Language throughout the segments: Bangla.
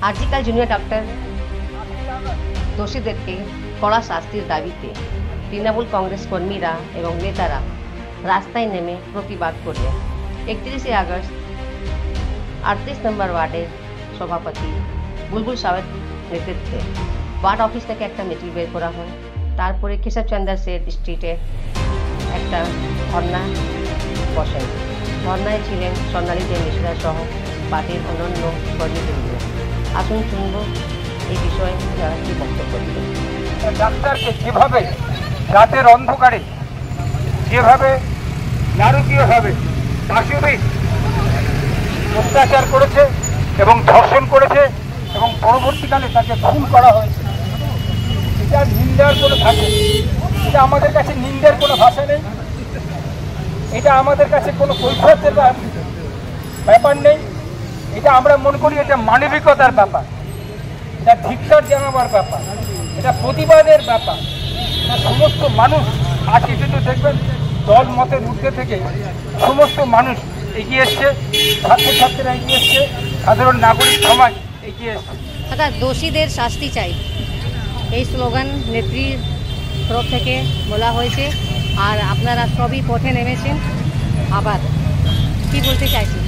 আরজিকর জুনিয়র ডক্টর দোষীদেরকে কড়া শাস্তির দাবিতে তৃণমূল কংগ্রেস কর্মীরা এবং নেতারা রাস্তায় নেমে প্রতিবাদ করলেন। 31শে আগস্ট 38 নম্বর ওয়ার্ডের সভাপতি বুলবুল সাহের নেতৃত্বে ওয়ার্ড অফিস থেকে একটা মিছিল বের করা হয়। তারপরে কেশবচন্দ্র সেন স্ট্রিটে একটা ধর্না বসেন। ধর্নায় ছিলেন স্বর্ণালী দে মিশ্রা সহ পার্টির অন্যান্য কর্মীবৃন্দ। আসুন শুনব এই বিষয়ে যারা কি বক্তব্য দিলেন। ডাক্তারকে যেভাবে রাতের অন্ধকারে যেভাবে নারকীয়ভাবে পাশবিক অত্যাচার করেছে এবং ধর্ষণ করেছে এবং পরবর্তীকালে তাকে খুন করা হয়েছে, এটা নিন্দার কোনো ভাষা নেই। এটা আমাদের কাছে নিন্দার কোনো ভাষা নেই। এটা আমাদের কাছে কোনো কৈফিয়তের ব্যাপার নেই। এটা আমরা মনে করি এটা মানবিকতার ব্যাপার, এটা ধিক্কার জানাবার ব্যাপার, এটা প্রতিবাদের ব্যাপার। সমস্ত মানুষ আজকে কিন্তু দেখবেন দল মতের ঊর্ধ্বে থেকে সমস্ত মানুষ এগিয়ে এসছে, ছাত্রছাত্রীরা এগিয়ে এসছে, সাধারণ নাগরিক সমাজ এগিয়ে এসছে। দোষীদের শাস্তি চাই, এই স্লোগান নেত্রীর তরফ থেকে বলা হয়েছে। আর আপনারা সবই পথে নেমেছেন। আবার কি বলতে চাইছেন?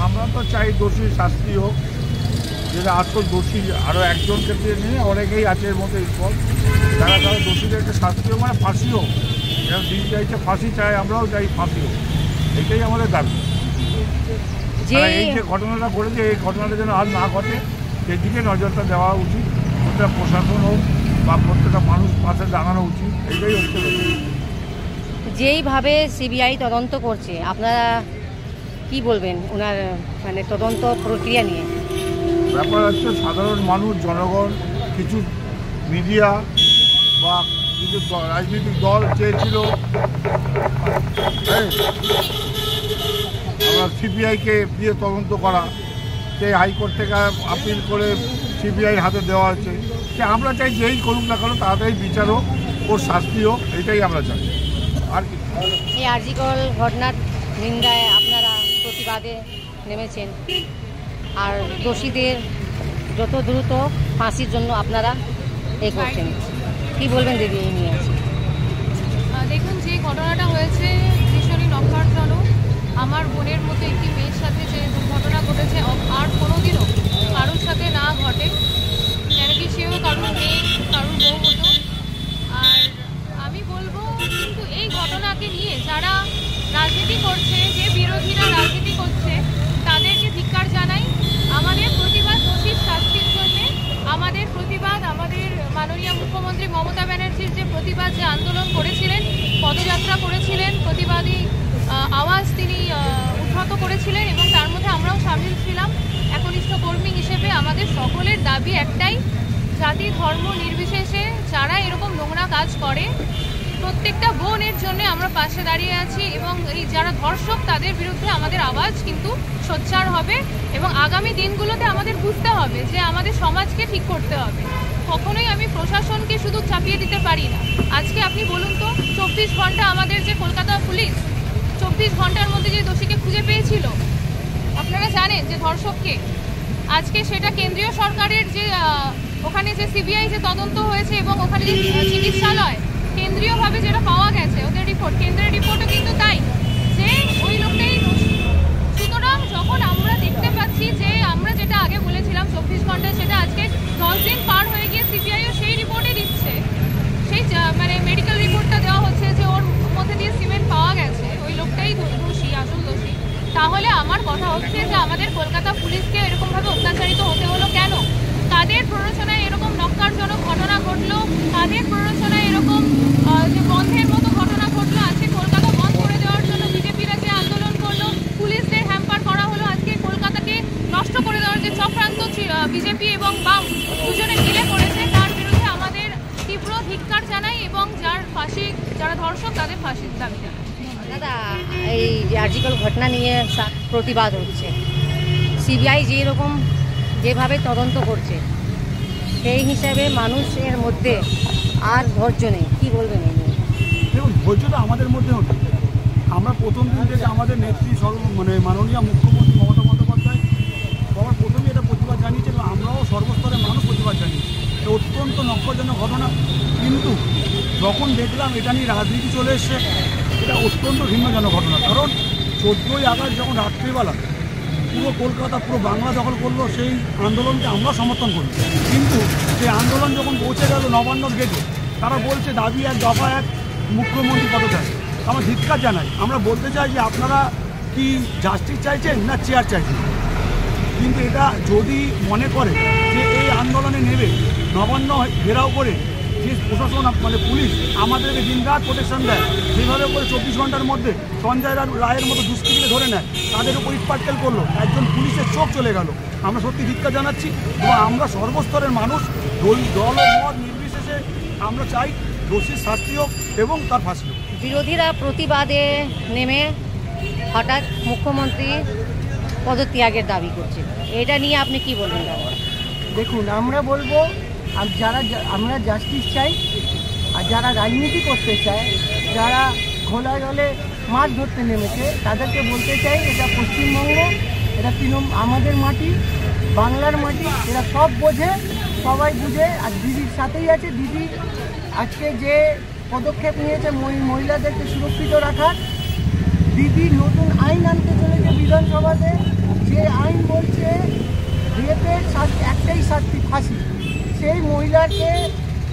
আমরা তো চাই দোষীর শাস্তি হোক, যেটা আসল দোষী আরও একজন ক্ষেত্রে নিয়ে অনেকেই আছে এর মধ্যে স্পট যারা তারা দোষীদেরকে শাস্তি হোক, মানে ফাঁসি হোক। যারা দিন চাইছে ফাঁসি চাই, আমরাও চাই ফাঁসি হোক, এটাই আমাদের দাবি। এই যে ঘটনাটা ঘটেছে এই ঘটনাটা যেন আর না ঘটে সেদিকে নজরটা দেওয়া উচিত। প্রত্যেকটা প্রশাসন হোক বা প্রত্যেকটা মানুষ পাশে দাঁড়ানো উচিত, এটাই হচ্ছে। যেইভাবে সিবিআই তদন্ত করছে আপনারা কি বলবেন ওনার মানে তদন্ত প্রক্রিয়া নিয়ে? ব্যাপার হচ্ছে সাধারণ মানুষ, জনগণ, কিছু মিডিয়া বা কিছু রাজনৈতিক দল চেয়েছিল আমরা সিবিআইকে দিয়ে তদন্ত করা, সেই হাইকোর্ট থেকে আপিল করে সিবিআইয়ের হাতে দেওয়া হচ্ছে। সে আমরা চাই যেই করুক না কেন তাড়াতাড়ি বিচার হোক, ওর শাস্তি হোক, এটাই আমরা চাই। আর কি এই আরজিকর ঘটনার নিন্দায় আপনারা প্রতিবাদে নেমেছেন, আর দোষীদের যত দ্রুত ফাঁসির জন্য আপনারা এই করছেন। কি বলবেন দিদি এই নিয়ে? দেখুন, যে ঘটনাটা হয়েছে ভীষণই নক্ষত্রজনক। আমার বোনের মতো একটি মেয়ের সাথে যে দুর্ঘটনা ঘটেছে আর কোনোদিনও কারোর সাথে না ঘটে, কেন কি সেও কারোর মেয়ে, কারোর বউ হতো। আর আমি বলবো কিন্তু এই ঘটনাকে নিয়ে যারা রাজনীতি করছে, যে বিরোধীরা রাজনীতি করছে, তাদেরকে ধিক্কার জানাই। আমাদের প্রতিবাদ দোষীর শাস্তির জন্যে, আমাদের প্রতিবাদ আমাদের মাননীয় মুখ্যমন্ত্রী মমতা ব্যানার্জির যে প্রতিবাদ, যে আন্দোলন করেছিলেন, পদযাত্রা করেছিলেন, প্রতিবাদী আওয়াজ তিনি উদ্ধৃত করেছিলেন এবং তার মধ্যে আমরাও সামিল ছিলাম একনিষ্ঠ কর্মী হিসেবে। আমাদের সকলের দাবি একটাই, জাতি ধর্ম নির্বিশেষে যারা এরকম নোংরা কাজ করে প্রত্যেকটা বোনের জন্য আমরা পাশে দাঁড়িয়ে আছি এবং এই যারা ধর্ষক তাদের বিরুদ্ধে আমাদের আওয়াজ কিন্তু সোচ্চার হবে এবং আগামী দিনগুলোতে আমাদের বুঝতে হবে যে আমাদের সমাজকে ঠিক করতে হবে। কখনোই আমি প্রশাসনকে শুধু চাপিয়ে দিতে পারি না। আজকে আপনি বলুন তো, 24 ঘন্টা আমাদের যে কলকাতা পুলিশ 24 ঘন্টার মধ্যে যে দোষীকে খুঁজে পেয়েছিল, আপনারা জানেন যে ধর্ষককে, আজকে সেটা কেন্দ্রীয় সরকারের যে ওখানে যে সিবিআই যে তদন্ত হয়েছে এবং ওখানে যে চিকিৎসালয় কেন্দ্রীয়ভাবে যেটা পাওয়া গেছে ওদের রিপোর্ট, কেন্দ্রের রিপোর্টও কিন্তু তাই যে ওই লোকটাই দোষী। সুতরাং যখন আমরা দেখতে পাচ্ছি যে আমরা যেটা আগে বলেছিলাম 24 ঘন্টা, সেটা আজকে 10 দিন পার হয়ে গিয়ে সিবিআইও সেই রিপোর্টই দিচ্ছে, সেই মানে মেডিকেল রিপোর্টটা দেওয়া হচ্ছে যে ওর মধ্যে দিয়ে সিমেন্ট পাওয়া গেছে, ওই লোকটাই দোষী, আসল দোষী। তাহলে আমার কথা হচ্ছে যে আমাদের কলকাতা পুলিশকে এরকমভাবে অত্যাচারিত হতে হলো কেন? তাদের প্ররোচনায় এরকম নক্কারজনক ঘটনা ঘটলো, তাদের প্ররোচনায় এরকম যে বন্ধের মতো ঘটনা ঘটলো। আজকে কলকাতা বন্ধ করে দেওয়ার জন্য বিজেপিরা যে আন্দোলন করলো, পুলিশদের হ্যাম্পার করা হলো, আজকে কলকাতাকে নষ্ট করে দেওয়ার যে চক্রান্ত বিজেপি এবং বাম দুজনে মিলে করেছে, তার বিরুদ্ধে আমাদের তীব্র ধিক্কার জানাই এবং যারা ধর্ষক তাদের ফাঁসির দাবি জানাই। দাদা, এই আরজিকর ঘটনা নিয়ে প্রতিবাদ হচ্ছে, সিবিআই যেভাবে তদন্ত করছে সেই হিসাবে মানুষের মধ্যে আর ধৈর্য নেই, কি বলবেন? দেখুন, ধৈর্যটা আমাদের মধ্যে হচ্ছে। আমরা প্রথম দিন থেকে আমাদের নেত্রী মাননীয় মুখ্যমন্ত্রী মমতা বন্দ্যোপাধ্যায় সবার প্রথমে এটা প্রতিবাদ জানিয়েছিল। লক্ষ্যজনক ঘটনা। কিন্তু যখন দেখলাম এটা নিয়ে রাজনীতি চলে এসছে, এটা অত্যন্ত ভিন্নজনক ঘটনা। কারণ 14ই আগস্ট যখন রাত্রিবেলা পুরো কলকাতা, পুরো বাংলা দখল করলো, সেই আন্দোলনকে আমরা সমর্থন করি। কিন্তু সেই আন্দোলন যখন পৌঁছে গেল নবান্নর গেটে, তারা বলছে দাবি এক, দফা এক, মুখ্যমন্ত্রী পদত্যাগ। আমরা ধিক্কার জানাই। আমরা বলতে চাই যে আপনারা কি জাস্টিস চাইছেন না চেয়ার চাইছেন? কিন্তু এটা যদি মনে করে যে এই আন্দোলনে নেবে, নবান্ন ঘেরাও করে যে প্রশাসন মানে পুলিশ আমাদেরকে দিনরাত প্রোটেকশন দেয়, যেভাবে করে 24 ঘন্টার মধ্যে সঞ্জয় রায়ের মতো দুষ্কৃতীকে ধরে নেয়, তাদের উপর ইটপাটকেল করলো, একজন পুলিশের চোখ চলে গেল। আমরা সত্যি ধিক্কার জানাচ্ছি এবং আমরা সর্বস্তরের মানুষ দল ও মত নির্বিশেষে আমরা চাই দোষীর শাস্তি হোক এবং তার ফাঁসি হোক। বিরোধীরা প্রতিবাদে নেমে হঠাৎ মুখ্যমন্ত্রী পদত্যাগের দাবি করছে, এটা নিয়ে আপনি কি বলবেন? দেখুন, আমরা বলবো আমরা জাস্টিস চাই, আর যারা রাজনীতি করতে চায়, যারা ঘোলা জলে মাছ ধরতে নেমেছে, তাদেরকে বলতে চাই এটা পশ্চিমবঙ্গ, এটা আমাদের মাটি, বাংলার মাটি, এরা সব বোঝে, সবাই বুঝে। আর দিদির সাথেই আছে। দিদি আজকে যে পদক্ষেপ নিয়েছে মহিলাদেরকে সুরক্ষিত রাখার, দিদি নতুন আইন আনতে চলেছে বিধানসভাতে, যে আইন বলছে রেপের একটাই শাস্তি, ফাঁসি। সেই মহিলাকে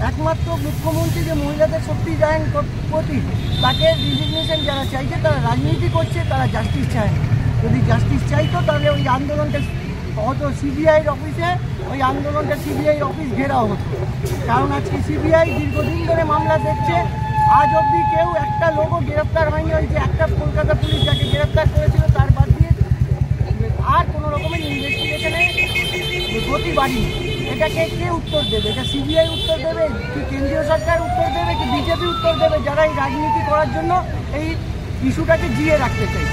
একমাত্র মুখ্যমন্ত্রী যে মহিলাদের শক্তি দেন প্রতি, তাকে রিজিগনেশন যারা চাইছে তারা রাজনীতি করছে, তারা জাস্টিস চায় না। যদি জাস্টিস চাইতো তাহলে ওই আন্দোলনটা হয়তো সিবিআইয়ের অফিসে, ওই আন্দোলনটা সিবিআই অফিস ঘেরাও হতো। কারণ আজকে সিবিআই দীর্ঘদিন ধরে মামলা দেখছে, আজ অবধি কেউ একটা লোকও গ্রেপ্তার হয়নি। ওই যে একটা কলকাতা পুলিশ যাকে গ্রেপ্তার করেছিল তার বাদ দিয়ে আর কোনো রকমের ইনভেস্টিগেশনে গতি বাড়িনি। এটাকে কে উত্তর দেবে? এটা সিবিআই উত্তর দেবে, কি কেন্দ্রীয় সরকার উত্তর দেবে, কি বিজেপি উত্তর দেবে, যারা এই রাজনীতি করার জন্য এই ইস্যুটাকে জিয়ে রাখতে চাই?